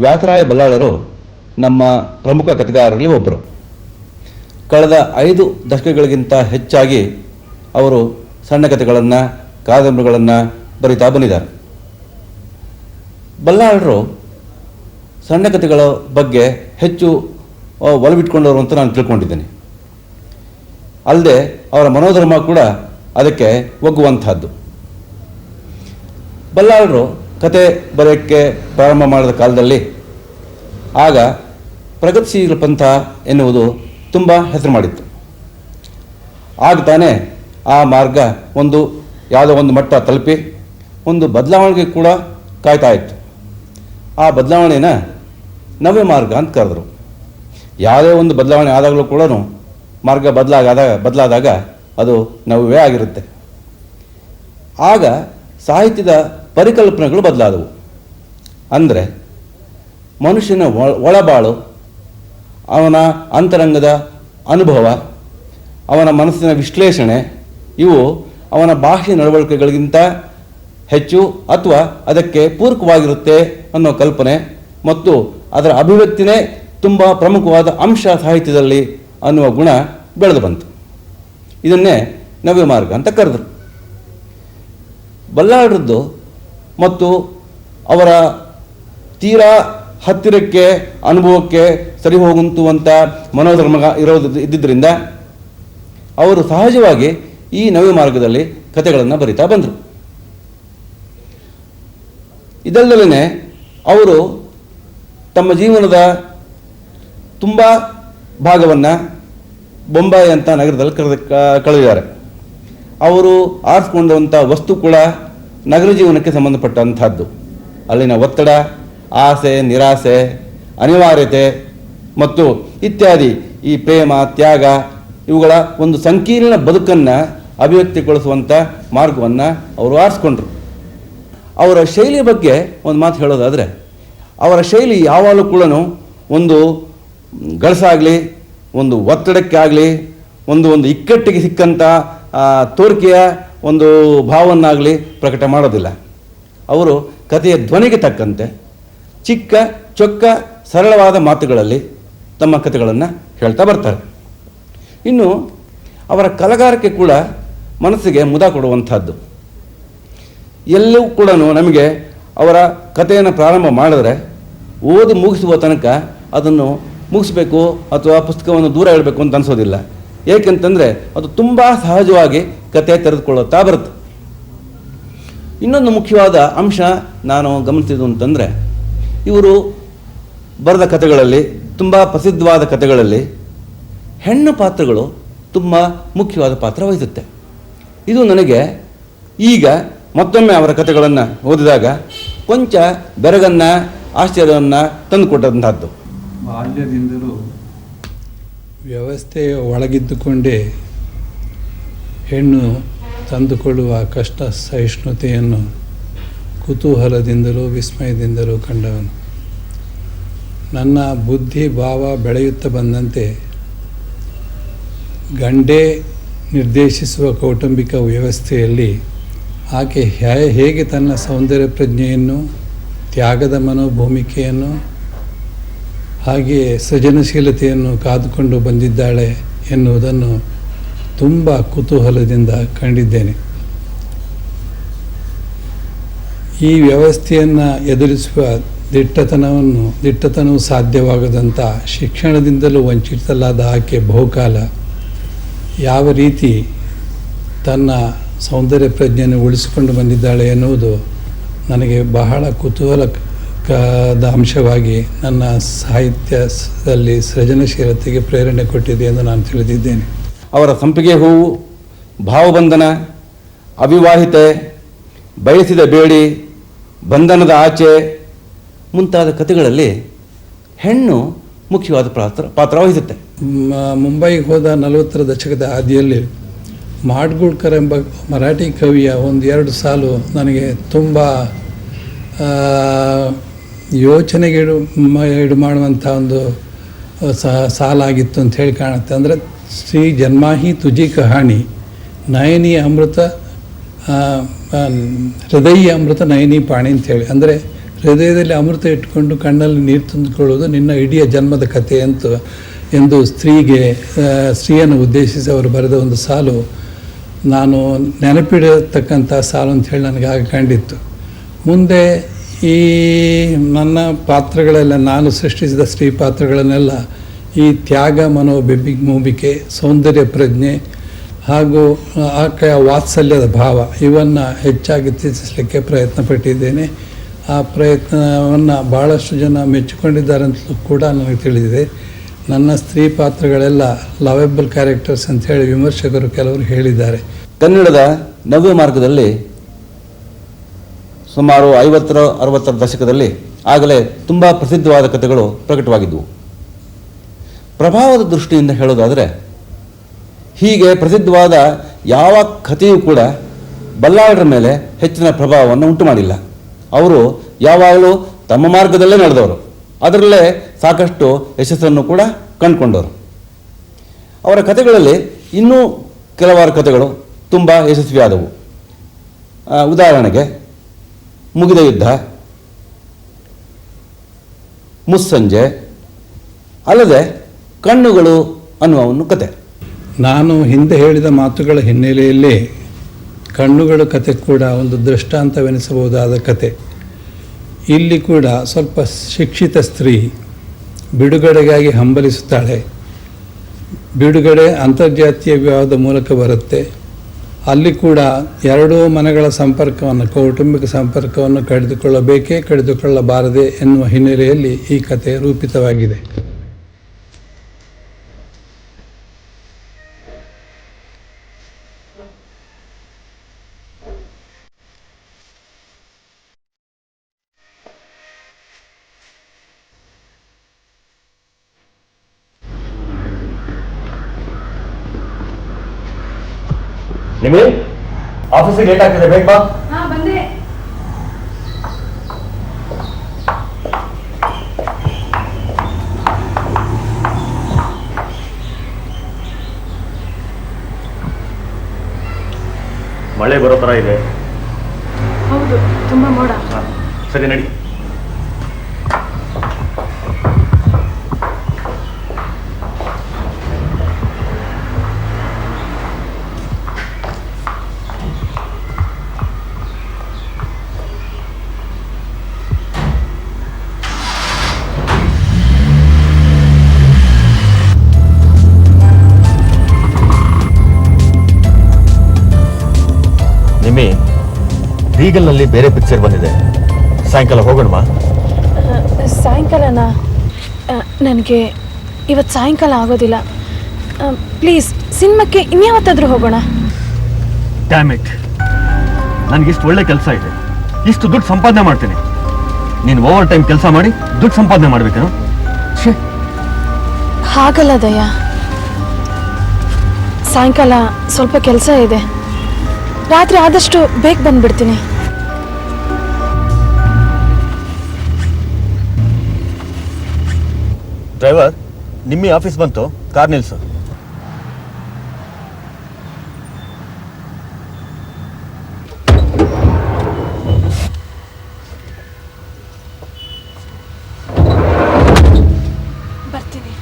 ವ್ಯಾಸರಾಯ ಬಲ್ಲಾಳರು ನಮ್ಮ ಪ್ರಮುಖ ಕಥೆಗಾರರಲ್ಲಿ ಒಬ್ಬರು. ಕಳೆದ 5 ದಶಕಗಳಿಗಿಂತ ಹೆಚ್ಚಾಗಿ ಅವರು ಸಣ್ಣ ಕಥೆಗಳನ್ನು, ಕಾದಂಬರಿಗಳನ್ನು ಬರಿತಾ ಬಂದಿದ್ದಾರೆ. ಬಲ್ಲಾಳರು ಸಣ್ಣ ಕಥೆಗಳ ಬಗ್ಗೆ ಹೆಚ್ಚು ಒಲವಿಟ್ಕೊಂಡವರು ಅಂತ ನಾನು ತಿಳ್ಕೊಂಡಿದ್ದೇನೆ. ಅಲ್ಲದೆ ಅವರ ಮನೋಧರ್ಮ ಕೂಡ ಅದಕ್ಕೆ ಒಗ್ಗುವಂತಹದ್ದು. ಬಲ್ಲಾಳರು ಕತೆ ಬರೆಯೋಕ್ಕೆ ಪ್ರಾರಂಭ ಮಾಡಿದ ಕಾಲದಲ್ಲಿ ಆಗ ಪ್ರಗತಿಶೀಲ ಪಂಥ ಎನ್ನುವುದು ತುಂಬ ಹೆಸರು ಮಾಡಿತ್ತು. ಆಗ ತಾನೇ ಆ ಮಾರ್ಗ ಯಾವುದೋ ಒಂದು ಮಟ್ಟ ತಲುಪಿ ಒಂದು ಬದಲಾವಣೆಗೆ ಕೂಡ ಕಾಯ್ತಾ ಇತ್ತು. ಆ ಬದಲಾವಣೆನ ನವ್ಯ ಮಾರ್ಗ ಅಂತ ಕರೆದರು. ಯಾವುದೇ ಒಂದು ಬದಲಾವಣೆ ಆದಾಗಲೂ ಕೂಡ ಮಾರ್ಗ ಬದಲಾದಾಗ ಅದು ನವ್ಯವೇ ಆಗಿರುತ್ತೆ. ಆಗ ಸಾಹಿತ್ಯದ ಪರಿಕಲ್ಪನೆಗಳು ಬದಲಾದವು. ಅಂದರೆ ಮನುಷ್ಯನ ಒಳಬಾಳು, ಅವನ ಅಂತರಂಗದ ಅನುಭವ, ಅವನ ಮನಸ್ಸಿನ ವಿಶ್ಲೇಷಣೆ ಇವು ಅವನ ಬಾಹ್ಯ ನಡವಳಿಕೆಗಳಿಗಿಂತ ಹೆಚ್ಚು ಅಥವಾ ಅದಕ್ಕೆ ಪೂರಕವಾಗಿರುತ್ತೆ ಅನ್ನೋ ಕಲ್ಪನೆ ಮತ್ತು ಅದರ ಅಭಿವ್ಯಕ್ತಿನೇ ತುಂಬ ಪ್ರಮುಖವಾದ ಅಂಶ ಸಾಹಿತ್ಯದಲ್ಲಿ ಅನ್ನುವ ಗುಣ ಬೆಳೆದು ಬಂತು. ಇದನ್ನೇ ನವ್ಯ ಮಾರ್ಗ ಅಂತ ಕರೆದರು. ಬಲ್ಲಾಳರದ್ದು ಮತ್ತು ಅವರ ತೀರಾ ಹತ್ತಿರಕ್ಕೆ ಅನುಭವಕ್ಕೆ ಸರಿ ಹೋಗುವಂಥ ಮನೋಧರ್ಮ ಇದ್ದಿದ್ದರಿಂದ ಅವರು ಸಹಜವಾಗಿ ಈ ನವ್ಯ ಮಾರ್ಗದಲ್ಲಿ ಕಥೆಗಳನ್ನು ಬರಿತಾ ಬಂದರು. ಇದಲ್ಲದೇ ಅವರು ತಮ್ಮ ಜೀವನದ ತುಂಬ ಭಾಗವನ್ನು ಬೊಂಬಾಯಿ ಅಂತ ನಗರದಲ್ಲಿ ಕಳೆದಿದ್ದಾರೆ. ಅವರು ಆರಿಸ್ಕೊಂಡಂಥ ವಸ್ತು ಕೂಡ ನಗರ ಜೀವನಕ್ಕೆ ಸಂಬಂಧಪಟ್ಟಂಥದ್ದು. ಅಲ್ಲಿನ ಒತ್ತಡ, ಆಸೆ, ನಿರಾಸೆ, ಅನಿವಾರ್ಯತೆ ಮತ್ತು ಇತ್ಯಾದಿ ಈ ಪ್ರೇಮ, ತ್ಯಾಗ ಇವುಗಳ ಒಂದು ಸಂಕೀರ್ಣ ಬದುಕನ್ನು ಅಭಿವ್ಯಕ್ತಿಗೊಳಿಸುವಂಥ ಮಾರ್ಗವನ್ನು ಅವರು ಆರಿಸ್ಕೊಂಡ್ರು. ಅವರ ಶೈಲಿಯ ಬಗ್ಗೆ ಒಂದು ಮಾತು ಹೇಳೋದಾದರೆ, ಅವರ ಶೈಲಿ ಯಾವಾಗಲೂ ಕೂಡ ಒಂದು ಗಳಸಾಗಲಿ, ಒಂದು ಒತ್ತಡಕ್ಕೆ ಆಗಲಿ, ಒಂದು ಇಕ್ಕಟ್ಟಿಗೆ ಸಿಕ್ಕಂಥ ತೋರಿಕೆಯ ಒಂದು ಭಾವನ್ನಾಗಲಿ ಪ್ರಕಟ ಮಾಡೋದಿಲ್ಲ. ಅವರು ಕಥೆಯ ಧ್ವನಿಗೆ ತಕ್ಕಂತೆ ಚಿಕ್ಕ ಚೊಕ್ಕ ಸರಳವಾದ ಮಾತುಗಳಲ್ಲಿ ತಮ್ಮ ಕಥೆಗಳನ್ನು ಹೇಳ್ತಾ ಬರ್ತಾರೆ. ಇನ್ನು ಅವರ ಕಲೆಗಾರಿಕೆ ಕೂಡ ಮನಸ್ಸಿಗೆ ಮುದ ಕೊಡುವಂಥದ್ದು. ಎಲ್ಲವೂ ಕೂಡ ನಮಗೆ ಅವರ ಕಥೆಯನ್ನು ಪ್ರಾರಂಭ ಮಾಡಿದ್ರೆ ಓದಿ ಮುಗಿಸುವ ತನಕ ಅದನ್ನು ಮುಗಿಸ್ಬೇಕು ಅಥವಾ ಪುಸ್ತಕವನ್ನು ದೂರ ಇಡಬೇಕು ಅಂತ ಅನಿಸೋದಿಲ್ಲ. ಏಕೆಂತಂದರೆ ಅದು ತುಂಬ ಸಹಜವಾಗಿ ಕಥೆ ತೆರೆದುಕೊಳ್ಳುತ್ತಾ ಬರುತ್ತೆ. ಇನ್ನೊಂದು ಮುಖ್ಯವಾದ ಅಂಶ ನಾನು ಗಮನಿಸಿದ್ದು ಅಂತಂದರೆ, ಇವರು ಬರೆದ ಕಥೆಗಳಲ್ಲಿ, ತುಂಬ ಪ್ರಸಿದ್ಧವಾದ ಕಥೆಗಳಲ್ಲಿ ಹೆಣ್ಣು ಪಾತ್ರಗಳು ತುಂಬ ಮುಖ್ಯವಾದ ಪಾತ್ರ ವಹಿಸುತ್ತೆ. ಇದು ನನಗೆ ಈಗ ಮತ್ತೊಮ್ಮೆ ಅವರ ಕಥೆಗಳನ್ನು ಓದಿದಾಗ ಕೊಂಚ ಬೆರಗನ್ನು, ಆಶ್ಚರ್ಯವನ್ನು ತಂದುಕೊಟ್ಟಂಥದ್ದು. ಬಾಲ್ಯದಿಂದಲೂ ವ್ಯವಸ್ಥೆಯ ಒಳಗಿದ್ದುಕೊಂಡೇ ಹೆಣ್ಣು ತಂದುಕೊಳ್ಳುವ ಕಷ್ಟ ಸಹಿಷ್ಣುತೆಯನ್ನು ಕುತೂಹಲದಿಂದಲೂ ವಿಸ್ಮಯದಿಂದಲೂ ಕಂಡವನು. ನನ್ನ ಬುದ್ಧಿ ಭಾವ ಬೆಳೆಯುತ್ತಾ ಬಂದಂತೆ ಗಂಡೇ ನಿರ್ದೇಶಿಸುವ ಕೌಟುಂಬಿಕ ವ್ಯವಸ್ಥೆಯಲ್ಲಿ ಆಕೆ ಹೇಗೆ ತನ್ನ ಸೌಂದರ್ಯ ಪ್ರಜ್ಞೆಯನ್ನು, ತ್ಯಾಗದ ಮನೋಭೂಮಿಕೆಯನ್ನು, ಹಾಗೆಯೇ ಸೃಜನಶೀಲತೆಯನ್ನು ಕಾದುಕೊಂಡು ಬಂದಿದ್ದಾಳೆ ಎನ್ನುವುದನ್ನು ತುಂಬ ಕುತೂಹಲದಿಂದ ಕಂಡಿದ್ದೇನೆ. ಈ ವ್ಯವಸ್ಥೆಯನ್ನು ಎದುರಿಸುವ ದಿಟ್ಟತನವು ಸಾಧ್ಯವಾಗದಂಥ ಶಿಕ್ಷಣದಿಂದಲೂ ವಂಚಿತಲಾದ ಆಕೆ ಬಹುಕಾಲ ಯಾವ ರೀತಿ ತನ್ನ ಸೌಂದರ್ಯ ಪ್ರಜ್ಞೆಯನ್ನು ಉಳಿಸಿಕೊಂಡು ಬಂದಿದ್ದಾಳೆ ಎನ್ನುವುದು ನನಗೆ ಬಹಳ ಕುತೂಹಲದ ಅಂಶವಾಗಿ ನನ್ನ ಸಾಹಿತ್ಯದಲ್ಲಿ ಸೃಜನಶೀಲತೆಗೆ ಪ್ರೇರಣೆ ಕೊಟ್ಟಿದೆ ಎಂದು ನಾನು ತಿಳಿದಿದ್ದೇನೆ. ಅವರ ಸಂಪಿಗೆ ಹೂವು, ಭಾವಬಂಧನ, ಅವಿವಾಹಿತೆ, ಬಯಸಿದ ಬೇಡಿ, ಬಂಧನದ ಆಚೆ ಮುಂತಾದ ಕಥೆಗಳಲ್ಲಿ ಹೆಣ್ಣು ಮುಖ್ಯವಾದ ಪಾತ್ರ ವಹಿಸುತ್ತೆ. ಮುಂಬೈಗೆ ಹೋದ 40ರ ದಶಕದ ಆದಿಯಲ್ಲಿ ಮಾಡ್ಗುಳ್ಕರ್ ಎಂಬ ಮರಾಠಿ ಕವಿಯ ಒಂದೆರಡು ಸಾಲು ನನಗೆ ತುಂಬ ಯೋಚನೆಗೀಡು ಮಾಡುವಂಥ ಒಂದು ಸಾಲಾಗಿತ್ತು ಅಂತ ಹೇಳಿ ಕಾಣುತ್ತೆ. ಅಂದರೆ ಶ್ರೀ ಜನ್ಮಾಹಿ ತುಜಿ ಕಹಾಣಿ ನಯನಿ ಅಮೃತ ಹೃದಯ ಅಮೃತ ನಯನಿ ಪಾಣಿ ಅಂಥೇಳಿ, ಅಂದರೆ ಹೃದಯದಲ್ಲಿ ಅಮೃತ ಇಟ್ಕೊಂಡು ಕಣ್ಣಲ್ಲಿ ನೀರು ತಂದುಕೊಳ್ಳೋದು ನಿನ್ನ ಇಡೀ ಜನ್ಮದ ಕಥೆ ಎಂದು ಸ್ತ್ರೀಯನ್ನು ಉದ್ದೇಶಿಸಿ ಅವರು ಬರೆದ ಒಂದು ಸಾಲು ನಾನು ನೆನಪಿಡತಕ್ಕಂಥ ಸಾಲು ಅಂಥೇಳಿ ನನಗೆ ಆಗ ಕಂಡಿತ್ತು. ಮುಂದೆ ಈ ನನ್ನ ಪಾತ್ರಗಳೆಲ್ಲ, ನಾನು ಸೃಷ್ಟಿಸಿದ ಸ್ತ್ರೀ ಪಾತ್ರಗಳನ್ನೆಲ್ಲ ಈ ತ್ಯಾಗ ಮನೋಭಿಮುಖಿಕೆ, ಸೌಂದರ್ಯ ಪ್ರಜ್ಞೆ ಹಾಗೂ ಆಕೆಯ ವಾತ್ಸಲ್ಯದ ಭಾವ ಇವನ್ನು ಹೆಚ್ಚಾಗಿ ತಿಳಿಸಲಿಕ್ಕೆ ಪ್ರಯತ್ನ ಪಟ್ಟಿದ್ದೇನೆ. ಆ ಪ್ರಯತ್ನವನ್ನು ಭಾಳಷ್ಟು ಜನ ಮೆಚ್ಚಿಕೊಂಡಿದ್ದಾರೆ ಅಂತಲೂ ಕೂಡ ನನಗೆ ತಿಳಿದಿದೆ. ನನ್ನ ಸ್ತ್ರೀ ಪಾತ್ರಗಳೆಲ್ಲ ಲವೆಬಲ್ ಕ್ಯಾರೆಕ್ಟರ್ಸ್ ಅಂಥೇಳಿ ವಿಮರ್ಶಕರು ಕೆಲವರು ಹೇಳಿದ್ದಾರೆ. ಕನ್ನಡದ ನವ್ಯ ಮಾರ್ಗದಲ್ಲಿ ಸುಮಾರು 50-60ರ ದಶಕದಲ್ಲಿ ಆಗಲೇ ತುಂಬ ಪ್ರಸಿದ್ಧವಾದ ಕಥೆಗಳು ಪ್ರಕಟವಾಗಿದ್ದವು. ಪ್ರಭಾವದ ದೃಷ್ಟಿಯಿಂದ ಹೇಳೋದಾದರೆ ಹೀಗೆ ಪ್ರಸಿದ್ಧವಾದ ಯಾವ ಕಥೆಯೂ ಕೂಡ ಬಲ್ಲಾಳರ ಮೇಲೆ ಹೆಚ್ಚಿನ ಪ್ರಭಾವವನ್ನು ಉಂಟು ಮಾಡಿಲ್ಲ. ಅವರು ಯಾವಾಗಲೂ ತಮ್ಮ ಮಾರ್ಗದಲ್ಲೇ ನಡೆದವರು, ಅದರಲ್ಲೇ ಸಾಕಷ್ಟು ಯಶಸ್ಸನ್ನು ಕೂಡ ಕಂಡುಕೊಂಡವರು. ಅವರ ಕಥೆಗಳಲ್ಲಿ ಇನ್ನೂ ಕೆಲವಾರು ಕಥೆಗಳು ತುಂಬ ಯಶಸ್ವಿಯಾದವು. ಉದಾಹರಣೆಗೆ ಮುಗಿದ ಯುದ್ಧ, ಮುಸ್ಸಂಜೆ, ಅಲ್ಲದೆ ಕಣ್ಣುಗಳು ಅನ್ನುವ ಒಂದು ಕತೆ. ನಾನು ಹಿಂದೆ ಹೇಳಿದ ಮಾತುಗಳ ಹಿನ್ನೆಲೆಯಲ್ಲೇ ಕಣ್ಣುಗಳ ಕತೆ ಕೂಡ ಒಂದು ದೃಷ್ಟಾಂತವೆನಿಸಬಹುದಾದ ಕತೆ. ಇಲ್ಲಿ ಕೂಡ ಸ್ವಲ್ಪ ಶಿಕ್ಷಿತ ಸ್ತ್ರೀ ಬಿಡುಗಡೆಗಾಗಿ ಹಂಬಲಿಸುತ್ತಾಳೆ. ಬಿಡುಗಡೆ ಅಂತರ್ಜಾತೀಯ ವಿವಾಹದ ಮೂಲಕ ಬರುತ್ತೆ. ಅಲ್ಲಿ ಕೂಡ ಎರಡೂ ಮನೆಗಳ ಸಂಪರ್ಕವನ್ನು, ಕೌಟುಂಬಿಕ ಸಂಪರ್ಕವನ್ನು ಕಡಿದುಕೊಳ್ಳಬಾರದೆ ಎನ್ನುವ ಹಿನ್ನೆಲೆಯಲ್ಲಿ ಈ ಕತೆ ರೂಪಿತವಾಗಿದೆ. ನಿಮಗೆ ಆಫೀಸಿಗೆ ಲೇಟ್ ಆಗ್ತಿದೆ, ಬೇಗ ಬಾ. ಬಂದೆ. ಮಳೆ ಬರೋ ತರ ಇದೆ. ಹೌದು, ತುಂಬಾ ಮೋಡ. ಸರಿ, ನಡಿ. ನಿಮ್ಮಿ, ರೀಗಲ್ನಲ್ಲಿ ಬೇರೆ ಪಿಕ್ಚರ್ ಬಂದಿದೆ, ಸಾಯಂಕಾಲ ಹೋಗೋಣವಾ? ಸಾಯಂಕಾಲನಾ? ನನಗೆ ಇವತ್ತು ಸಾಯಂಕಾಲ ಆಗೋದಿಲ್ಲ. ಪ್ಲೀಸ್, ಸಿನಿಮಾಕ್ಕೆ ಇನ್ಯಾವತ್ತಾದರೂ ಹೋಗೋಣ. ಡ್ಯಾಮ್ ಇಟ್, ನನಗಿಷ್ಟು ಒಳ್ಳೆ ಕೆಲಸ ಇದೆ, ಇಷ್ಟು ದುಡ್ಡು ಸಂಪಾದನೆ ಮಾಡ್ತೀನಿ. ನೀನು ಓವರ್ ಟೈಮ್ ಕೆಲಸ ಮಾಡಿ ದುಡ್ಡು ಸಂಪಾದನೆ ಮಾಡ್ಬೇಕೇನು? ಹಾಗಲ್ಲ ದಯಾ, ಸಾಯಂಕಾಲ ಸ್ವಲ್ಪ ಕೆಲಸ ಇದೆ. ರಾತ್ರಿ ಆದಷ್ಟು ಬೇಗ ಬಂದ್ಬಿಡ್ತೀನಿ. ಡ್ರೈವರ್, ನಿಮ್ಮಿ ಆಫೀಸ್ ಬಂತು, ಕಾರ್ ನಿಲ್ಸು. ಬರ್ತೀನಿ.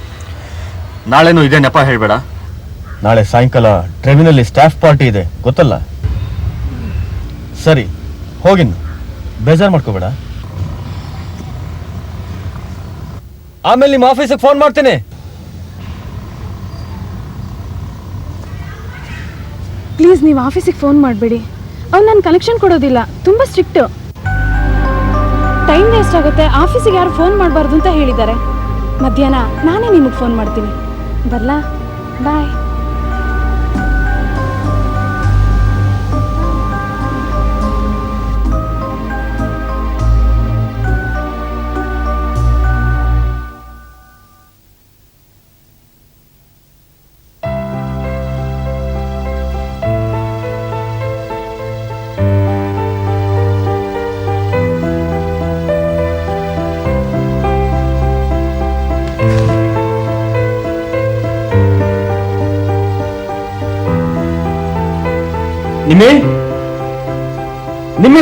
ನಾಳೆನೂ ಇದೇ ನೆಪ ಹೇಳ್ಬೇಡ. ನಾಳೆ ಸಾಯಂಕಾಲ ಟ್ರೈನಿನಲ್ಲಿ ಸ್ಟಾಫ್ ಪಾರ್ಟಿ ಇದೆ ಗೊತ್ತಲ್ಲ. ಸರಿ ಹೋಗಿನ್ನು, ಬೇಜಾರು ಮಾಡ್ಕೋಬೇಡ. ಆಮೇಲೆ ನಿಮ್ಮ ಆಫೀಸಿಗೆ ಫೋನ್ ಮಾಡ್ತೀನಿ. ಪ್ಲೀಸ್ ನೀವು ಆಫೀಸಿಗೆ ಫೋನ್ ಮಾಡಬೇಡಿ. ಅವ್ನು ನನ್ನ ಕನೆಕ್ಷನ್ ಕೊಡೋದಿಲ್ಲ, ತುಂಬ ಸ್ಟ್ರಿಕ್ಟು. ಟೈಮ್ ವೇಸ್ಟ್ ಆಗುತ್ತೆ. ಆಫೀಸಿಗೆ ಯಾರು ಫೋನ್ ಮಾಡಬಾರ್ದು ಅಂತ ಹೇಳಿದ್ದಾರೆ. ಮಧ್ಯಾಹ್ನ ನಾನೇ ನಿಮಗೆ ಫೋನ್ ಮಾಡ್ತೀನಿ. ಬರಲಾ? ಬಾಯ್. ನಿಮ್ಮಿ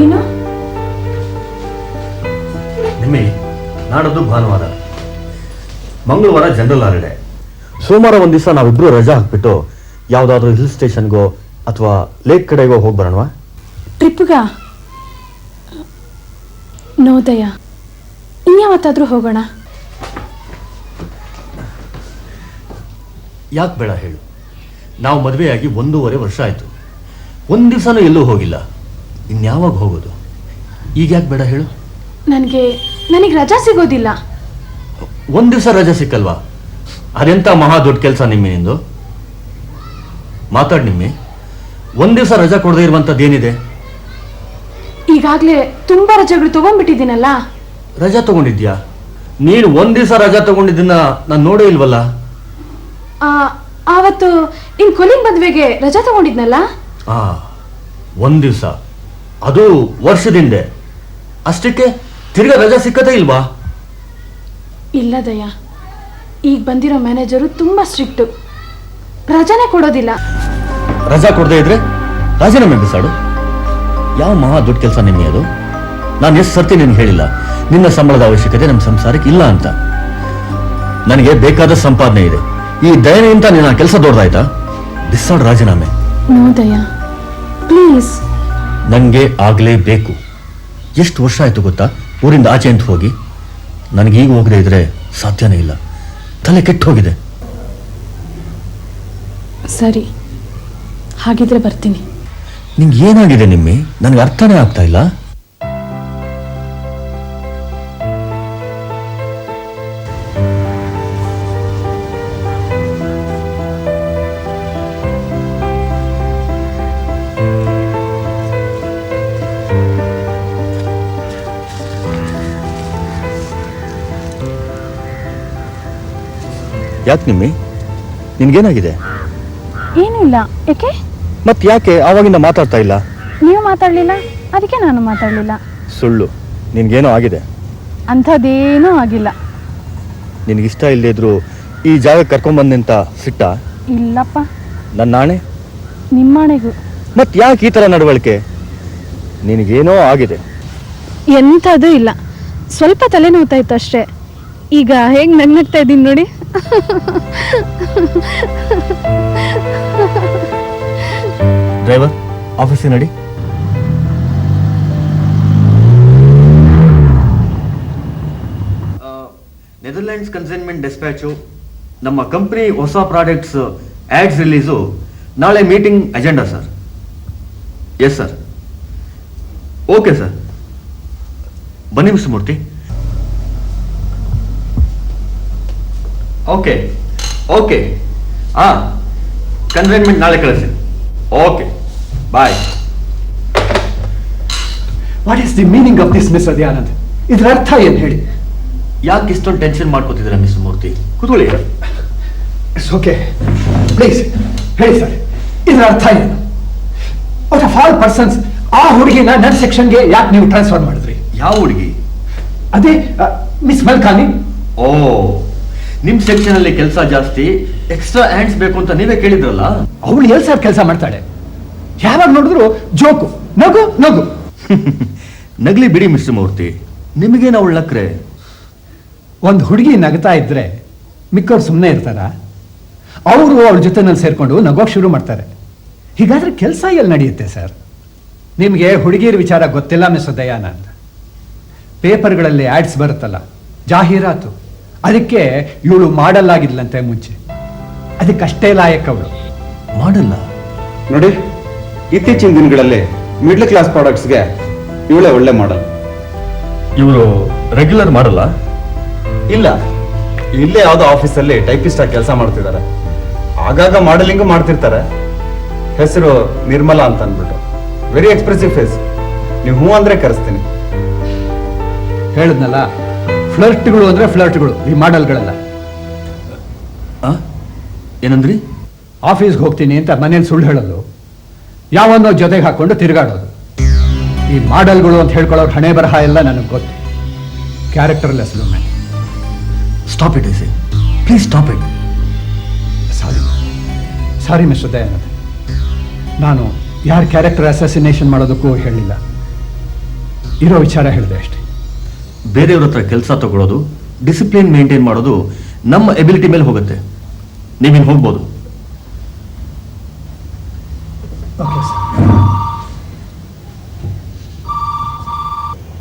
ಏನು? ನಿಮ್ಮಿ, ನಾಡದ್ದು ಭಾನುವಾರ, ಮಂಗಳವಾರ ಜನರಲ್ ಹಾಲಿಡೇ. ಸೋಮವಾರ ಒಂದ್ ದಿವಸ ನಾವಿಬ್ರು ರಜಾ ಹಾಕ್ಬಿಟ್ಟು ಯಾವ್ದಾದ್ರು ಹಿಲ್ ಸ್ಟೇಷನ್ಗೋ ಅಥವಾ ಲೇಕ್ ಕಡೆಗೋ ಹೋಗಿ ಬರೋಣವಾ? ಟ್ರಿಪ್ಗ? ನೋದಯ, ಇನ್ಯಾವತ್ತಾದ್ರೂ ಹೋಗೋಣ. ಯಾಕೆ ಬೇಡ ಹೇಳು? ನಾವು ಮದುವೆಯಾಗಿ 1.5 ವರ್ಷ ಆಯ್ತು. ಒಂದ್ ದಿವಸನೂ ಎಲ್ಲೂ ಹೋಗಿಲ್ಲ. ಇನ್ಯಾವಾಗ ಹೋಗೋದು? ಈಗ ಯಾಕೆ ಬೇಡ ಹೇಳು? ನನಗೆ ರಜಾ ಸಿಗೋದಿಲ್ಲ. ಒಂದ್ ದಿವಸ ರಜಾ ಸಿಕ್ಕಲ್ವಾ? ಅದೆಂತ ಮಹಾ ದೊಡ್ಡ ಕೆಲಸ ನಿಮ್ಮಿನಿಂದು. ಮಾತಾಡ್ ನಿಮ್ಮಿ, ಒಂದ್ ದಿವಸ ರಜಾ ಕೊಡದೇ ಇರುವಂತದ್ದೇನಿದೆ? ಈಗಾಗ್ಲೇ ತುಂಬಾ ರಜೆಗಳು ತಗೊಂಡ್ಬಿಟ್ಟಿದ್ದೀನಲ್ಲ. ರಜಾ ತಗೊಂಡಿದ್ಯಾ? ನೀನು ಒಂದ್ ದಿವಸ ರಜಾ ತಗೊಂಡಿದ್ದನ್ನ ನಾನು ನೋಡೇ ಇಲ್ವಲ್ಲ. ಆವತ್ತು ನಿನ್ ಕೊಲಿನ್ ಮದ್ವೆಗೆ ರಜಾ ತಗೊಂಡಿದ್ನಲ್ಲ. ಒಂದ್ ದಿವಸ, ಅದು ವರ್ಷದಿಂದೆ. ಅಷ್ಟಕ್ಕೆ ತಿರ್ಗಾ ರಜಾ ಸಿಕ್ಕದೇ ಇಲ್ವಾ? ಇಲ್ಲ ದಯ, ಈಗ ಬಂದಿರೋ ಮ್ಯಾನೇಜರು ತುಂಬಾ ಸ್ಟ್ರಿಕ್ಟು. ರಜಾನೇ ಕೊಡೋದಿಲ್ಲ. ರಜಾ ಕೊಡದೇ ಇದ್ರೆ ರಾಜೀನಾಮೆ ಬಿಸಾಡು. ಯಾವ ಮಹಾ ದೊಡ್ಡ ಕೆಲಸ ನಿನ್ನೆ ಅದು? ನಾನು ಎಷ್ಟು ಸರ್ತಿ ನಿನ್ಗೆ ಹೇಳಿಲ್ಲ ನಿನ್ನ ಸಂಬಳದ ಅವಶ್ಯಕತೆ ನಮ್ಮ ಸಂಸಾರಕ್ಕೆ ಇಲ್ಲ ಅಂತ. ನನಗೆ ಬೇಕಾದ ಸಂಪಾದನೆ ಇದೆ. ಈ ದಯನೆಯಿಂದ ನಿನ್ನ ಕೆಲಸ ದೊಡ್ಡದಾಯ್ತಾ? ಬಿಸಾಡು ರಾಜೀನಾಮೆ. ನೋ ದಯ, ಪ್ಲೀಸ್. ನನಗೆ ಆಗಲೇಬೇಕು. ಎಷ್ಟು ವರ್ಷ ಆಯ್ತು ಗೊತ್ತಾ ಊರಿಂದ ಆಚೆ ಅಂತ ಹೋಗಿ? ನನಗೀಗ ಹೋಗದೆ ಇದ್ರೆ ಸಾಧ್ಯನೇ ಇಲ್ಲ. ತಲೆ ಕೆಟ್ಟು ಹೋಗಿದೆ. ಸರಿ, ಹಾಗಿದ್ರೆ ಬರ್ತೀನಿ. ನಿಂಗೆ ಏನಾಗಿದೆ ನಿಮ್ಮಿ? ನನಗೆ ಅರ್ಥನೇ ಆಗ್ತಾ ಇಲ್ಲ. ಯಾಕೆ ನಿಮ್ಮಿ, ನಿನ್ಗೇನಾಗಿದೆ? ಏನೂ ಇಲ್ಲ. ಯಾಕೆ? ಮತ್ತೆ ಯಾಕೆ ಆವಾಗಿಂದ ಮಾತಾಡ್ತಾ ಇಲ್ಲ? ನೀವು ಮಾತಾಡಲಿಲ್ಲ, ಅದಕ್ಕೆ ನಾನು ಮಾತಾಡಲಿಲ್ಲ. ಸುಳ್ಳು, ನಿನ್ಗೇನೋ ಆಗಿದೆ. ಅಂಥದ್ದೇನೂ ಆಗಿಲ್ಲ. ನಿನಗಿಷ್ಟ ಇಲ್ಲದೇ ಇದ್ರು ಈ ಜಾಗಕ್ಕೆ ಕರ್ಕೊಂಡ್ಬಂದೆ ಅಂತ ಸಿಟ್ಟ? ಇಲ್ಲಪ್ಪ. ನನ್ನ ನಾಣೆ? ನಿಮ್ಮನೆಗೂ. ಮತ್ತೆ ಯಾಕೆ ಈ ಥರ ನಡವಳಿಕೆ? ನಿನಗೇನೋ ಆಗಿದೆ. ಎಂಥದೂ ಇಲ್ಲ, ಸ್ವಲ್ಪ ತಲೆ ನೋವ್ತಾ ಇತ್ತು ಅಷ್ಟೇ. ಈಗ ಹೇಗೆ ನಗ್ನಗ್ತಾ ಇದ್ದೀನಿ ನೋಡಿ. ಡ್ರೈವರ್, ಆಫೀಸಿಗೆ ನಡಿ. ನೆದರ್ಲ್ಯಾಂಡ್ಸ್ ಕನ್ಸೈನ್ಮೆಂಟ್ ಡಿಸ್ಪ್ಯಾಚು, ನಮ್ಮ ಕಂಪ್ನಿ ಹೊಸ ಪ್ರಾಡಕ್ಟ್ಸ್ ಆಡ್ಸ್ ರಿಲೀಸು, ನಾಳೆ meeting agenda sir. Yes sir. Okay sir. ಬನ್ನಿ mister Murthy. Okay okay. Consignment ನಾಳೆ ಕಳಿಸಿ. Okay, bye. What is the meaning of this, mister Dayanand? ಇದರ ಅರ್ಥ ಏನು ಹೇಳಿ? ಯಾಕೆ ಇಷ್ಟೊಂದು ಟೆನ್ಷನ್ ಮಾಡ್ಕೋತಿದ್ದೀರಾ ಮಿಸ್ಟರ್ ಮೂರ್ತಿ? ಕೂತ್ಕೊಳ್ಳಿ. ಇಟ್ಸ್ ಓಕೆ, ಪ್ಲೀಸ್ ಹೇಳಿ ಸರ್, ಇದರ ಅರ್ಥ ಏನು? ಔಟ್ ಆಫ್ ಆಲ್ ಪರ್ಸನ್ಸ್ ಆ ಹುಡುಗಿನ ನನ್ನ ಸೆಕ್ಷನ್ಗೆ ಯಾಕೆ ನೀವು ಟ್ರಾನ್ಸ್ಫರ್ ಮಾಡಿದ್ರಿ? ಯಾವ ಹುಡುಗಿ? ಅದೇ ಮಿಸ್ ಮಲ್ಕಾನಿ. ಓ, ನಿಮ್ ಸೆಕ್ಷನ್ ಅಲ್ಲಿ ಕೆಲಸ ಜಾಸ್ತಿ, ಎಕ್ಸ್ಟ್ರಾ ಹ್ಯಾಂಡ್ಸ್ ಬೇಕು ಅಂತ ನೀವೇ ಕೇಳಿದ್ರಲ್ಲ. ಅವಳು ಎಲ್ಲಿ ಸರ್ ಕೆಲಸ ಮಾಡ್ತಾಳೆ? ಯಾವಾಗ ನೋಡಿದ್ರು ಜೋಕು, ನಗು ನಗು. ನಗ್ಲಿ ಬಿಡಿ ಮಿಸ್ಟರ್ ಮೂರ್ತಿ, ನಿಮಗೇನು ಅವಳು ನಕ್ರೆ? ಒಂದು ಹುಡುಗಿ ನಗ್ತಾ ಇದ್ರೆ ಮಿಕ್ಕವ್ರು ಸುಮ್ಮನೆ ಇರ್ತಾರ? ಅವರು ಅವ್ರ ಜೊತೆನಲ್ಲಿ ಸೇರಿಕೊಂಡು ನಗೋಕ್ ಶುರು ಮಾಡ್ತಾರೆ. ಹೀಗಾದ್ರೆ ಕೆಲಸ ಎಲ್ಲಿ ನಡೆಯುತ್ತೆ ಸರ್? ನಿಮಗೆ ಹುಡುಗಿಯರ ವಿಚಾರ ಗೊತ್ತಿಲ್ಲ ಮಿಸ್ ದಯಾನಂದ್. ಪೇಪರ್ಗಳಲ್ಲಿ ಆ್ಯಡ್ಸ್ ಬರುತ್ತಲ್ಲ, ಜಾಹೀರಾತು, ಅದಕ್ಕೆ ಇವಳು ಮಾಡಲ್ ಆಗಿದ್ಲಂತೆ ಮುಂಚೆ. ಅದಕ್ಕಷ್ಟೇ ಲಾಯಕ್ ಅವಳು. ಮಾಡಲ್ಲ. ನೋಡಿ, ಇತ್ತೀಚಿನ ದಿನಗಳಲ್ಲಿ ಮಿಡ್ಲ್ ಕ್ಲಾಸ್ ಪ್ರಾಡಕ್ಟ್ಸ್ಗೆ ಇವಳೇ ಒಳ್ಳೆ ಮಾಡಲ್. ಇವರು ರೆಗ್ಯುಲರ್ ಮಾಡಲ್ಲ? ಇಲ್ಲ, ಇಲ್ಲೇ ಯಾವುದೋ ಆಫೀಸಲ್ಲಿ ಟೈಪಿಸ್ಟ್ ಆಗಿ ಕೆಲಸ ಮಾಡ್ತಿದ್ದಾರೆ. ಆಗಾಗ ಮಾಡೆಲಿಂಗು ಮಾಡ್ತಿರ್ತಾರೆ. ಹೆಸರು ನಿರ್ಮಲಾ ಅಂತ ಅಂದ್ಬಿಟ್ಟು. Very expressive face. ನೀವು ಹೂ ಅಂದ್ರೆ ಕರೆಸ್ತೀನಿ. ಹೇಳಿದ್ನಲ್ಲ, ಫ್ಲರ್ಟ್ಗಳು ಅಂದ್ರೆ ಫ್ಲರ್ಟ್ಗಳು, ಈ ಮಾಡಲ್ಗಳೆಲ್ಲ. ಏನಂದ್ರಿ? ಆಫೀಸ್ಗೆ ಹೋಗ್ತೀನಿ ಅಂತ ಮನೇಲಿ ಸುಳ್ಳು ಹೇಳೋದು, ಯಾವನ್ನೋ ಜೊತೆಗೆ ಹಾಕೊಂಡು ತಿರುಗಾಡೋದು. ಈ ಮಾಡಲ್ಗಳು ಅಂತ ಹೇಳ್ಕೊಳ್ಳೋರು ಹಣೆ ಬರಹ ಎಲ್ಲ ನನಗೆ ಗೊತ್ತು. Characterless women. Stop it IC, please stop it. Sorry mister Dayanand, ನಾನು ಯಾರ ಕ್ಯಾರೆಕ್ಟರ್ ಅಸಾಸಿನೇಷನ್ ಮಾಡೋದಕ್ಕೂ ಹೇಳಿಲ್ಲ. ಇರೋ ವಿಚಾರ ಹೇಳಿದೆ ಅಷ್ಟೇ. ಬೇರೆಯವ್ರ ಹತ್ರ ಕೆಲಸ ತಗೊಳ್ಳೋದು, ಡಿಸಿಪ್ಲಿನ್ ಮೇಂಟೈನ್ ಮಾಡೋದು ನಮ್ಮ ಎಬಿಲಿಟಿ ಮೇಲೆ ಹೋಗುತ್ತೆ. ನೀವಿನ್ ಹೋಗ್ಬೋದು. Okay sir.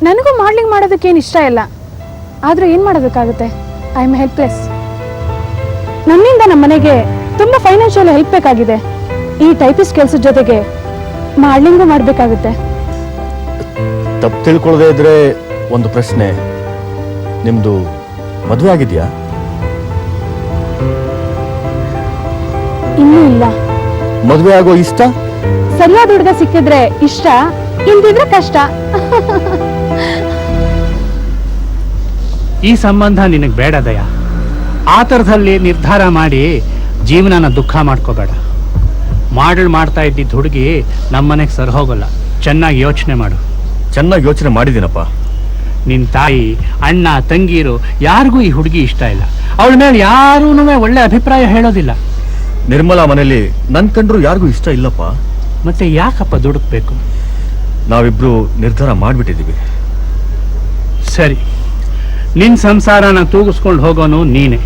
ನನಗೂ ಮಾಡ್ಲಿಂಗ್ ಮಾಡೋದಕ್ಕೇನು ಇಷ್ಟ ಇಲ್ಲ, ಆದರೂ ಏನು ಮಾಡೋದಕ್ಕಾಗುತ್ತೆ? I am helpless. ನನ್ನಿಂದ ನಮ್ಮ ಮನೆಗೆ ತುಂಬ ಫೈನಾನ್ಷಿಯಲ್ ಹೆಲ್ಪ್ ಬೇಕಾಗಿದೆ. ಈ ಟೈಪಿಸ್ಟ್ ಕೆಲಸದ ಜೊತೆಗೆ ಮಾಡ್ಲಿಂಗು ಮಾಡಬೇಕಾಗುತ್ತೆ. ತಪ್ಪು ತಿಳ್ಕೊಳ್ಳದೆ ಇದ್ರೆ ಒಂದು ಪ್ರಶ್ನೆ, ನಿಮ್ದು ಮದುವೆ ಆಗಿದೆಯಾ? ಇನ್ನೂ ಇಲ್ಲ. ಮದುವೆ ಆಗೋ ಇಷ್ಟ? ಸರಿಯಾದ ಹುಡುಗ ಸಿಕ್ಕಿದ್ರೆ ಇಷ್ಟ, ಇಲ್ದಿದ್ರೆ ಕಷ್ಟ. ಈ ಸಂಬಂಧ ನಿನಗೆ ಬೇಡ ದಯ. ಆ ಥರದಲ್ಲಿ ನಿರ್ಧಾರ ಮಾಡಿ ಜೀವನನ ದುಃಖ ಮಾಡ್ಕೋಬೇಡ. ಮಾಡ್ತಾ ಇದ್ದಿದ್ದ ಹುಡುಗಿ ನಮ್ಮನೆಗೆ ಸರಿ ಹೋಗೋಲ್ಲ. ಚೆನ್ನಾಗಿ ಯೋಚನೆ ಮಾಡು. ಚೆನ್ನಾಗಿ ಯೋಚನೆ ಮಾಡಿದ್ದೀನಪ್ಪ. ನಿನ್ನ ತಾಯಿ, ಅಣ್ಣ, ತಂಗೀರು ಯಾರಿಗೂ ಈ ಹುಡುಗಿ ಇಷ್ಟ ಇಲ್ಲ. ಅವಳ ಮೇಲೆ ಯಾರೂ ಒಳ್ಳೆ ಅಭಿಪ್ರಾಯ ಹೇಳೋದಿಲ್ಲ. ನಿರ್ಮಲಾ ಮನೇಲಿ ನನ್ ಕಂಡ್ರು ಯಾರಿಗೂ ಇಷ್ಟ ಇಲ್ಲಪ್ಪ. ಮತ್ತೆ ಯಾಕಪ್ಪ ದುಡುಕ್ಬೇಕು? ನಾವಿಬ್ರು ನಿರ್ಧಾರ ಮಾಡಿಬಿಟ್ಟಿದ್ದೀವಿ. ಸರಿ, ನಿನ್ನ ಸಂಸಾರನ ತೂಗಿಸ್ಕೊಂಡು ಹೋಗೋನು ನೀನೆ.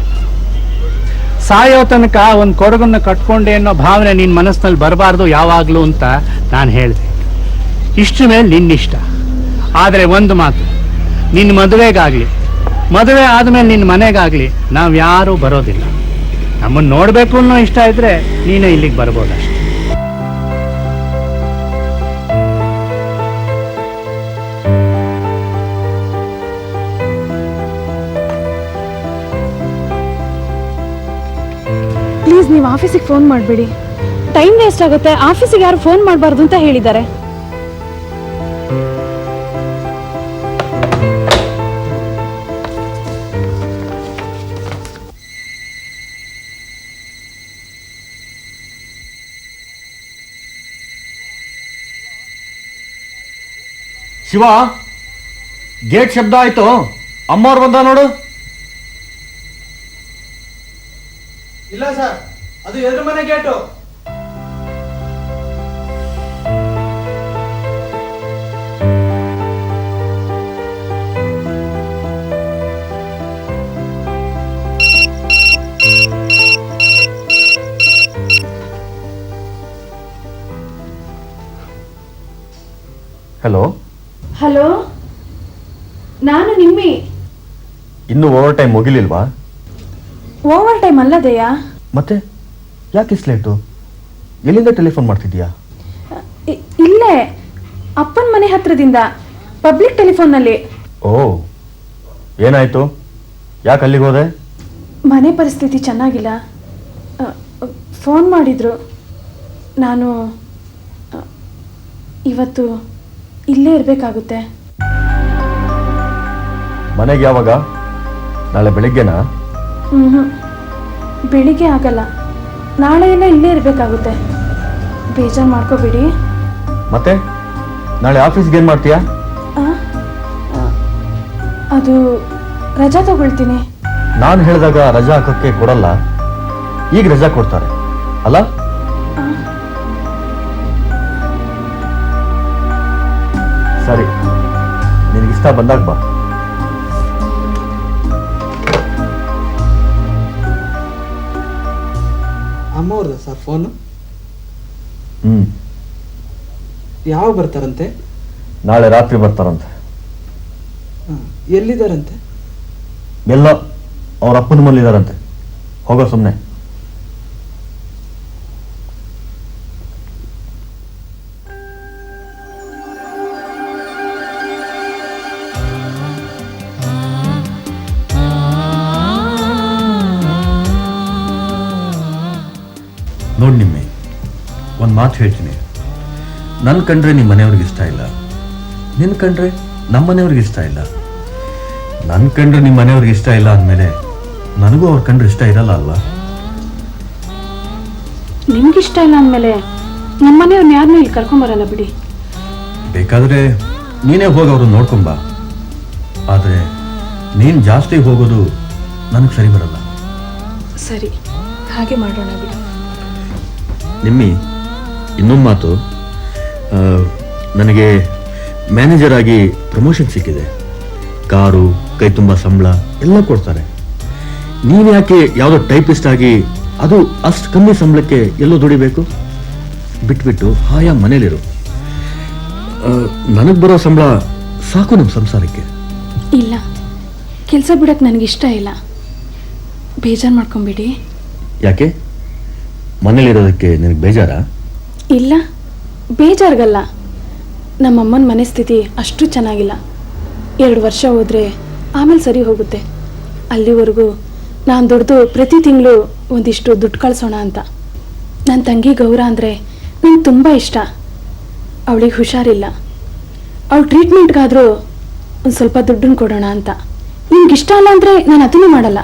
ಸಾಯೋ ತನಕ ಒಂದು ಕೊಡಗನ್ನು ಕಟ್ಕೊಂಡೆ ಅನ್ನೋ ಭಾವನೆ ನಿನ್ನ ಮನಸ್ಸಿನಲ್ಲಿ ಬರಬಾರ್ದು ಯಾವಾಗಲೂ ಅಂತ ನಾನು ಹೇಳಿದೆ. ಇಷ್ಟು ಮೇಲೆ ನಿನ್ನಿಷ್ಟ. ಆದರೆ ಒಂದು ಮಾತು, ನಿನ್ನ ಮದುವೆಗಾಗಲಿ, ಮದುವೆ ಆದಮೇಲೆ ನಿನ್ನ ಮನೆಗಾಗಲಿ ನಾವು ಯಾರೂ ಬರೋದಿಲ್ಲ. ನಮ್ಮನ್ನು ನೋಡಬೇಕು ಅನ್ನೋ ಇಷ್ಟ ಇದ್ದರೆ ನೀನೇ ಇಲ್ಲಿಗೆ ಬರ್ಬೋದಷ್ಟೆ. ಪ್ಲೀಸ್ ನೀವು ಆಫೀಸಿಗೆ ಫೋನ್ ಮಾಡಬೇಡಿ. ಟೈಮ್ ವೇಸ್ಟ್ ಆಗುತ್ತೆ. ಆಫೀಸಿಗೆ ಯಾರು ಫೋನ್ ಮಾಡಬಾರ್ದು ಅಂತ ಹೇಳಿದ್ದಾರೆ. ಶಿವ, ಗೇಟ್ ಶಬ್ದ ಆಯ್ತು. ಅಮ್ಮವ್ರು ಬಂದ ನೋಡು. ಇಲ್ಲ ಸರ್, ಅದು ಎದುರು ಮನೆ ಗೇಟು. ಹಲೋ. ಹಲೋ, ನಾನು ನಿಮ್ಮಿ. ಇನ್ನು ಓವರ್ ಟೈಮ್ ಮುಗಿಲಿಲ್ವಾ? ಓವರ್ ಟೈಮ್ ಅಲ್ಲದೆಯಾ? ಮತ್ತೆ ಯಾಕೆ ಇಷ್ಟು ಲೇಟು? ಎಲ್ಲಿಂದ ಟೆಲಿಫೋನ್ ಮಾಡ್ತಿದ್ಯಾ? ಇಲ್ಲೇ ಅಪ್ಪನ ಮನೆ ಹತ್ರದಿಂದ, ಪಬ್ಲಿಕ್ ಟೆಲಿಫೋನ್ನಲ್ಲಿ. ಓ, ಏನಾಯ್ತು? ಯಾಕೆ ಅಲ್ಲಿಗೆ ಹೋದೆ? ಮನೆ ಪರಿಸ್ಥಿತಿ ಚೆನ್ನಾಗಿಲ್ಲ. ಫೋನ್ ಮಾಡಿದ್ರು. ನಾನು ಇವತ್ತು ಇಲ್ಲೇ ಇರಬೇಕಾಗುತ್ತೆ. ಮನೆಗೆ ಯಾವಾಗ? ನಾಳೆ ಬೆಳಿಗ್ಗೆನಾ? ಬೆಳಿಗ್ಗೆ ಆಗಲ್ಲ, ನಾಳೆ ಎಲ್ಲ ಇಲ್ಲೇ ಇರಬೇಕಾಗುತ್ತೆ. ಬೇಜಾರು ಮಾಡ್ಕೋಬೇಡಿ. ಮತ್ತೆ ನಾಳೆ ಆಫೀಸ್ಗೆ ಏನು ಮಾಡ್ತೀಯಾ? ಅದು ರಜಾ ತಗೊಳ್ತೀನಿ. ನಾನು ಹೇಳಿದಾಗ ರಜಾ ಹಾಕೋಕ್ಕೆ ಕೊಡಲ್ಲ. ಈಗ ರಜಾ ಕೊಡ್ತಾರೆ ಅಲ್ಲ? ಸರಿ, ನಿನಗಿಷ್ಟ ಬಂದಾಗ ಬಾ. ಅಮ್ಮ ಅವ್ರದ್ದು ಸರ್ ಫೋನು? ಹ್ಞೂ, ಯಾವಾಗ ಬರ್ತಾರಂತೆ? ನಾಳೆ ರಾತ್ರಿ ಬರ್ತಾರಂತೆ. ಹಾಂ, ಎಲ್ಲಿದ್ದಾರಂತೆ? ಎಲ್ಲ ಅವ್ರ ಅಪ್ಪನ ಮನೇಲಿದ್ದಾರಂತೆ. ಹೋಗೋ ಸುಮ್ಮನೆ. ನೋಡಿ ನಿಮ್ಮೆ, ಒಂದು ಮಾತು ಹೇಳ್ತೀನಿ. ನನ್ನ ಕಂಡ್ರೆ ನಿಮ್ಮ ಮನೆಯವ್ರಿಗೆ ಇಷ್ಟ ಇಲ್ಲ, ನಿನ್ನ ಕಂಡ್ರೆ ನಮ್ಮ ಮನೆಯವ್ರಿಗೆ ಇಷ್ಟ ಇಲ್ಲ. ನನ್ನ ಕಂಡ್ರೆ ನಿಮ್ಮ ಮನೆಯವ್ರಿಗೆ ಇಷ್ಟ ಇಲ್ಲ ಅಂದಮೇಲೆ ನನಗೂ ಅವ್ರ ಕಂಡ್ರೆ ಇಷ್ಟ ಇರಲ್ಲ ಅಲ್ವಾ? ನಿಮ್ಗಿಷ್ಟ ಇಲ್ಲ ಅಂದಮೇಲೆ ನಮ್ಮ ಮನೆಯವ್ರನ್ನ ಯಾರನ್ನೂ ಇಲ್ಲಿ ಕರ್ಕೊಂಬರಲ್ಲ ಬಿಡಿ. ಬೇಕಾದರೆ ನೀನೇ ಹೋಗಿ ಅವ್ರನ್ನ ನೋಡ್ಕೊಂಬ. ಆದರೆ ನೀನು ಜಾಸ್ತಿ ಹೋಗೋದು ನನಗೆ ಸರಿ ಬರಲ್ಲ. ಸರಿ, ಹಾಗೆ ಮಾಡೋಣ ಬಿಡಿ. ನಿಮ್ಮಿ, ಇನ್ನೊಂದು ಮಾತು, ನನಗೆ ಮ್ಯಾನೇಜರ್ ಆಗಿ ಪ್ರಮೋಷನ್ ಸಿಕ್ಕಿದೆ. ಕಾರು, ಕೈ ತುಂಬ ಸಂಬಳ ಎಲ್ಲ ಕೊಡ್ತಾರೆ. ನೀನು ಯಾಕೆ ಯಾವುದೋ ಟೈಪಿಸ್ಟ್ ಆಗಿ, ಅದು ಅಷ್ಟು ಕಮ್ಮಿ ಸಂಬಳಕ್ಕೆ ಎಲ್ಲೋ ದುಡಿಬೇಕು? ಬಿಟ್ಬಿಟ್ಟು ಹಾಯಾ ಮನೇಲಿರು. ನನಗೆ ಬರೋ ಸಂಬಳ ಸಾಕು ನಮ್ಮ ಸಂಸಾರಕ್ಕೆ. ಇಲ್ಲ, ಕೆಲಸ ಬಿಡಕ್ಕೆ ನನಗಿಷ್ಟ ಇಲ್ಲ. ಬೇಜಾರು ಮಾಡ್ಕೊಂಬಿಡಿ. ಯಾಕೆ? ಮನೇಲಿರೋದಕ್ಕೆ ನಿನಗೆ ಬೇಜಾರಾ? ಇಲ್ಲ, ಬೇಜಾರ್ಗಲ್ಲ. ನಮ್ಮಮ್ಮನ ಮನೆ ಸ್ಥಿತಿ ಅಷ್ಟು ಚೆನ್ನಾಗಿಲ್ಲ. 2 ವರ್ಷ ಹೋದರೆ ಆಮೇಲೆ ಸರಿ ಹೋಗುತ್ತೆ. ಅಲ್ಲಿವರೆಗೂ ನಾನು ದುಡ್ದು ಪ್ರತಿ ತಿಂಗಳು ಒಂದಿಷ್ಟು ದುಡ್ಡು ಕಳಿಸೋಣ ಅಂತ. ನನ್ನ ತಂಗಿ ಗೌರ ಅಂದರೆ ನಂಗೆ ತುಂಬ ಇಷ್ಟ. ಅವಳಿಗೆ ಹುಷಾರಿಲ್ಲ. ಅವಳ ಟ್ರೀಟ್ಮೆಂಟ್ಗಾದರೂ ಒಂದು ಸ್ವಲ್ಪ ದುಡ್ಡನ್ನು ಕೊಡೋಣ ಅಂತ. ನಿಮ್ಗೆ ಇಷ್ಟ ಅಲ್ಲ ಅಂದರೆ ನಾನು ಅದನ್ನು ಮಾಡಲ್ಲ.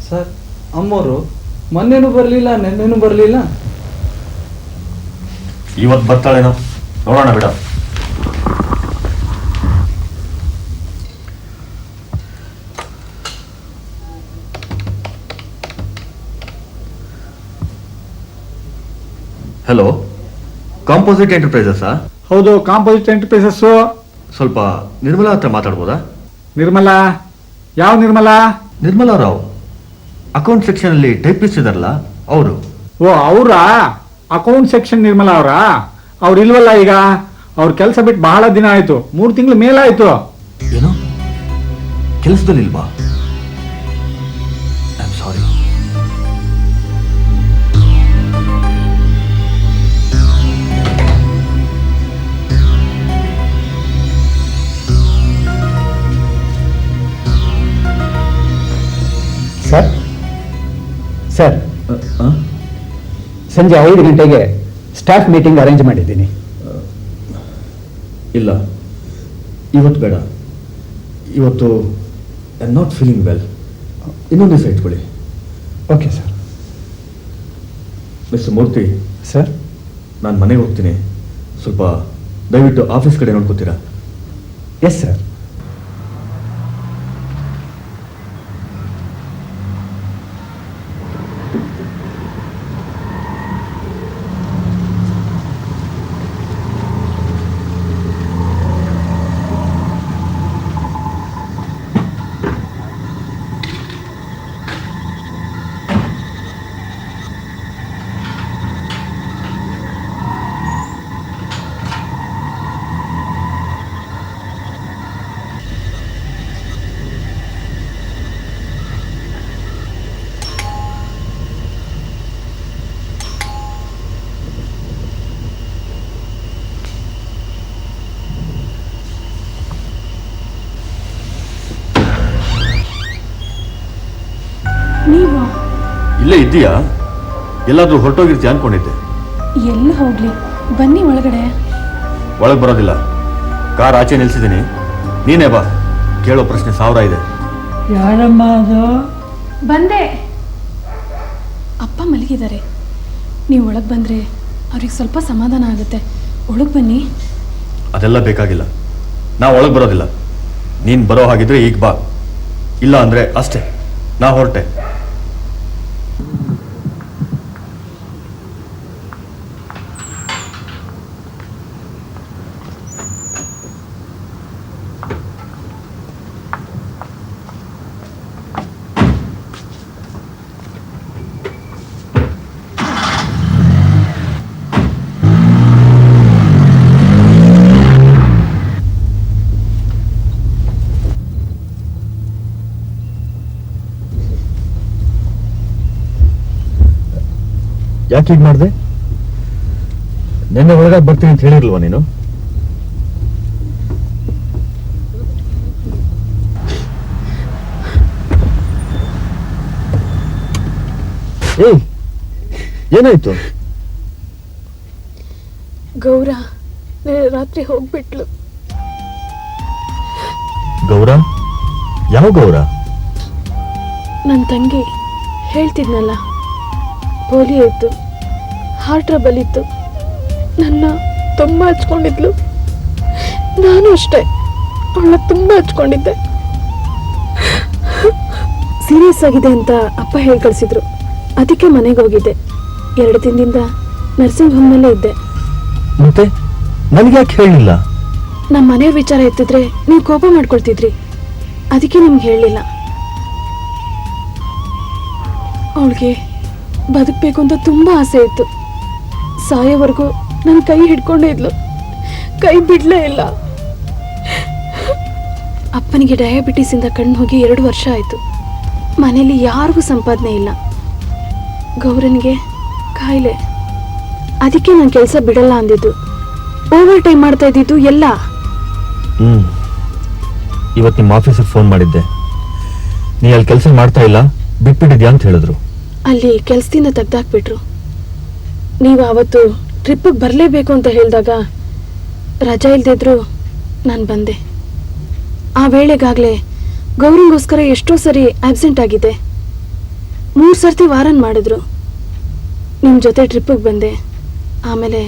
ಸರ್, ಅಮ್ಮವರು ಮೊನ್ನೆನೂ ಬರಲಿಲ್ಲ, ನೆನ್ನೆನೂ ಬರಲಿಲ್ಲ. ಇವತ್ತು ಬರ್ತಾಳೇನೋ, ನೋಡೋಣ ಬಿಡ. ಹಲೋ, ಕಾಂಪೋಸಿಟ್ ಎಂಟರ್ಪ್ರೈಸಸ್ಸಾ? ಹೌದು, ಕಾಂಪೋಸಿಟ್ ಎಂಟರ್ಪ್ರೈಸಸ್ಸು. ಸ್ವಲ್ಪ ನಿರ್ಮಲಾ ಹತ್ರ ಮಾತಾಡ್ಬೋದಾ? ನಿರ್ಮಲಾ? ಯಾವ ನಿರ್ಮಲಾ? ನಿರ್ಮಲಾ ರಾವ್, ಅಕೌಂಟ್ ಸೆಕ್ಷನ್ ಅಲ್ಲಿ ಟೈಪಿಸ್ಟ್ ಇದಾರಲ್ಲ ಅವರು. ಓ, ಅವರಾ? ಅಕೌಂಟ್ ಸೆಕ್ಷನ್ ನಿರ್ಮಲಾ ಅವರಾ? ಅವ್ರು ಇಲ್ವಲ್ಲ ಈಗ. ಅವ್ರ ಕೆಲಸ ಬಿಟ್ಟು ಬಹಳ ದಿನ ಆಯ್ತು, 3 ತಿಂಗಳು ಮೇಲಾಯ್ತು. ಏನು, ಕೆಲಸದಲ್ಲಿಲ್ವಾ? I am sorry. Sir, sir, ಸಂಜೆ 5 ಗಂಟೆಗೆ ಸ್ಟಾಫ್ ಮೀಟಿಂಗ್ ಅರೇಂಜ್ ಮಾಡಿದ್ದೀನಿ. ಇಲ್ಲ, ಇವತ್ತು ಬೇಡ. ಇವತ್ತು I am not feeling well. ಇನ್ನೊಂದು ದಿವಸ ಇಟ್ಕೊಳ್ಳಿ. Okay sir. ಮಿಸ್ಟರ್ ಮೂರ್ತಿ ಸರ್, ನಾನು ಮನೆಗೆ ಹೋಗ್ತೀನಿ. ಸ್ವಲ್ಪ ದಯವಿಟ್ಟು ಆಫೀಸ್ ಕಡೆ ನೋಡ್ಕೋತೀರಾ? Yes sir. ನೀವು ಇಲ್ಲೇ ಇದ್ದೀಯಾ? ಎಲ್ಲಾದ್ರೂ ಹೊರಟೋಗಿರ್ತೀಯ ಅನ್ಕೊಂಡಿದ್ದೆ. ಎಲ್ಲಿ ಹೋಗ್ಲಿ, ಬನ್ನಿ ಒಳಗಡೆ. ಒಳಗೆ ಬರೋದಿಲ್ಲ. ಕಾರ್ ಆಚೆ ನಿಲ್ಸಿದ್ದೀನಿ, ನೀನೇ ಬಾ. ಕೇಳೋ ಪ್ರಶ್ನೆ 1000 ಇದೆ. ಯಾರಮ್ಮ ಅದು? ಬಂದೆ. ಅಪ್ಪ ಮಲಗಿದ್ದಾರೆ. ನೀವು ಒಳಗೆ ಬಂದರೆ ಅವ್ರಿಗೆ ಸ್ವಲ್ಪ ಸಮಾಧಾನ ಆಗುತ್ತೆ. ಒಳಗೆ ಬನ್ನಿ. ಅದೆಲ್ಲ ಬೇಕಾಗಿಲ್ಲ, ನಾವು ಒಳಗೆ ಬರೋದಿಲ್ಲ. ನೀನು ಬರೋ ಹಾಗಿದ್ರೆ ಈಗ ಬಾ, ಇಲ್ಲ ಅಂದರೆ ಅಷ್ಟೇ, ನಾ ಹೊರಟೆ. ಯಾಕೆ ಹೀಗೆ ಮಾಡಿದೆ? ನಿನ್ನೆ ಒಳಗಾಗಿ ಬರ್ತೀನಿ ಅಂತ ಹೇಳಿರ್ಲ್ವಾ ನೀನು? ಏಯ್, ಏನಾಯ್ತು? ಗೌರ ರಾತ್ರಿ ಹೋಗ್ಬಿಟ್ಲು. ಗೌರ? ಯಾವ ಗೌರ? ನನ್ನ ತಂಗಿ ಹೇಳ್ತಿದ್ನಲ್ಲ, ಪೋಲಿಯೋ ಇತ್ತು, ಹಾರ್ಟ್ ಟ್ರಬಲ್ ಇತ್ತು, ನನ್ನ ತುಂಬ ಹಚ್ಕೊಂಡಿದ್ಲು. ನಾನು ಅಷ್ಟೇ, ಅವಳನ್ನ ತುಂಬ ಹಚ್ಕೊಂಡಿದ್ದೆ. ಸೀರಿಯಸ್ ಆಗಿದೆ ಅಂತ ಅಪ್ಪ ಹೇಳಿ ಕಳಿಸಿದ್ರು. ಅದಕ್ಕೆ ಮನೆಗೆ ಹೋಗಿದ್ದೆ. 2 ದಿನದಿಂದ ನರ್ಸಿಂಗ್ ಹೋಮ್ನಲ್ಲೇ ಇದ್ದೆ. ಮತ್ತೆ ನನಗೆ ಯಾಕೆ ಹೇಳಿಲ್ಲ? ನಮ್ಮ ಮನೆಯವ್ರ ವಿಚಾರ ಎತ್ತಿದ್ರೆ ನೀವು ಕೋಪ ಮಾಡ್ಕೊಳ್ತಿದ್ರಿ, ಅದಕ್ಕೆ ನಿಮ್ಗೆ ಹೇಳಲಿಲ್ಲ. ಅವಳಿಗೆ ಬದುಕಬೇಕು ಅಂತ ತುಂಬ ಆಸೆ ಇತ್ತು. ಸಾಯೋವರೆಗೂ ನನ್ನ ಕೈ ಹಿಡ್ಕೊಂಡೇ ಇದ್ಲು, ಕೈ ಬಿಡಲೇ ಇಲ್ಲ. ಅಪ್ಪನಿಗೆ ಡಯಾಬಿಟೀಸಿಂದ ಕಣ್ಣು ಹೋಗಿ 2 ವರ್ಷ ಆಯಿತು. ಮನೇಲಿ ಯಾರಿಗೂ ಸಂಪಾದನೆ ಇಲ್ಲ. ಗೌರನಿಗೆ ಕಾಯಿಲೆ. ಅದಕ್ಕೆ ನಾನು ಕೆಲಸ ಬಿಡಲ್ಲ ಅಂದಿದ್ದು. ಓವರ್ ಟೈಮ್ ಮಾಡ್ತಾ ಇದ್ದಿದ್ದು ಎಲ್ಲ. ಇವತ್ತು ನಿಮ್ಮ ಆಫೀಸಿಗೆ ಫೋನ್ ಮಾಡಿದ್ದೆ, ನೀ ಅಲ್ಲಿ ಕೆಲಸ ಮಾಡ್ತಾ ಇಲ್ಲ, ಬಿಟ್ಬಿಟ್ಟಿದ್ಯಾ ಅಂತ ಹೇಳಿದ್ರು. ಅಲ್ಲಿ ಕೆಲಸದಿಂದ ತೆಗ್ದಾಕ್ಬಿಟ್ರು. ನೀವು ಆವತ್ತು ಟ್ರಿಪ್ಪಿಗೆ ಬರಲೇಬೇಕು ಅಂತ ಹೇಳಿದಾಗ ರಜಾ ಇಲ್ದಿದ್ರು ನಾನು ಬಂದೆ. ಆ ವೇಳೆಗಾಗಲೇ ಗೌರಿಗೋಸ್ಕರ ಎಷ್ಟೋ ಸರಿ ಆಬ್ಸೆಂಟ್ ಆಗಿದೆ. 3 ಸರ್ತಿ ವಾರನ್ ಮಾಡಿದ್ರು. ನಿಮ್ಮ ಜೊತೆ ಟ್ರಿಪ್ಪಿಗೆ ಬಂದೆ. ಆಮೇಲೆ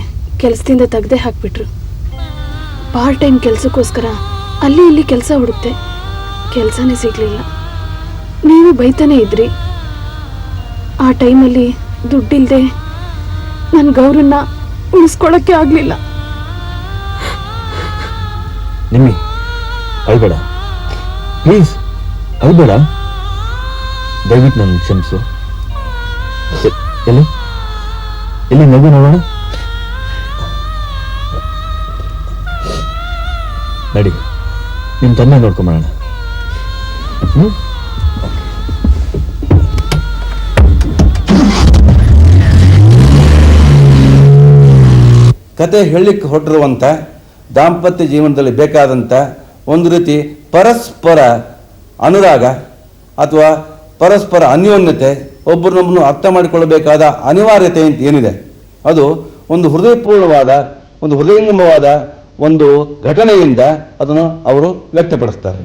ಕೆಲಸದಿಂದ ತೆಗ್ದೇ ಹಾಕ್ಬಿಟ್ರು. ಪಾರ್ಟ್ ಟೈಮ್ ಕೆಲಸಕ್ಕೋಸ್ಕರ ಅಲ್ಲಿ ಇಲ್ಲಿ ಕೆಲಸ ಹುಡುಕ್ತೆ, ಕೆಲಸನೇ ಸಿಗಲಿಲ್ಲ. ನೀವು ಬೈತಾನೆ ಇದ್ರಿ. ಆ ಟೈಮಲ್ಲಿ ದುಡ್ಡಿಲ್ಲದೆ ನನ್ನ ಗೌರನ್ನ ಉಳಿಸ್ಕೊಳ್ಳೋಕ್ಕೆ ಆಗಲಿಲ್ಲ. ನಿಮ್ಮಿ ಅಳ್ಬೇಡ, ಪ್ಲೀಸ್ ಅಳ್ಬೇಡ, ದಯವಿಟ್ಟು ನನ್ನ ಕ್ಷಮಿಸು. ಎಲ್ಲಿ ಎಲ್ಲಿ ನಗು ನೋಡೋಣ. ನಡಿ, ನಿಮ್ಮ ತಂದೆ ನೋಡ್ಕೊಂಬರೋಣ. ಕತೆ ಹೇಳಲಿಕ್ಕೆ ಹೊರಟಿರುವಂಥ ದಾಂಪತ್ಯ ಜೀವನದಲ್ಲಿ ಬೇಕಾದಂಥ ಒಂದು ರೀತಿ ಪರಸ್ಪರ ಅನುರಾಗ ಅಥವಾ ಪರಸ್ಪರ ಅನ್ಯೋನ್ಯತೆ, ಒಬ್ಬರನ್ನೊಬ್ಬನು ಅರ್ಥ ಮಾಡಿಕೊಳ್ಳಬೇಕಾದ ಅನಿವಾರ್ಯತೆ ಅಂತ ಏನಿದೆ, ಅದು ಒಂದು ಹೃದಯಪೂರ್ಣವಾದ, ಒಂದು ಹೃದಯಂಗಮವಾದ ಒಂದು ಘಟನೆಯಿಂದ ಅದನ್ನು ಅವರು ವ್ಯಕ್ತಪಡಿಸ್ತಾರೆ.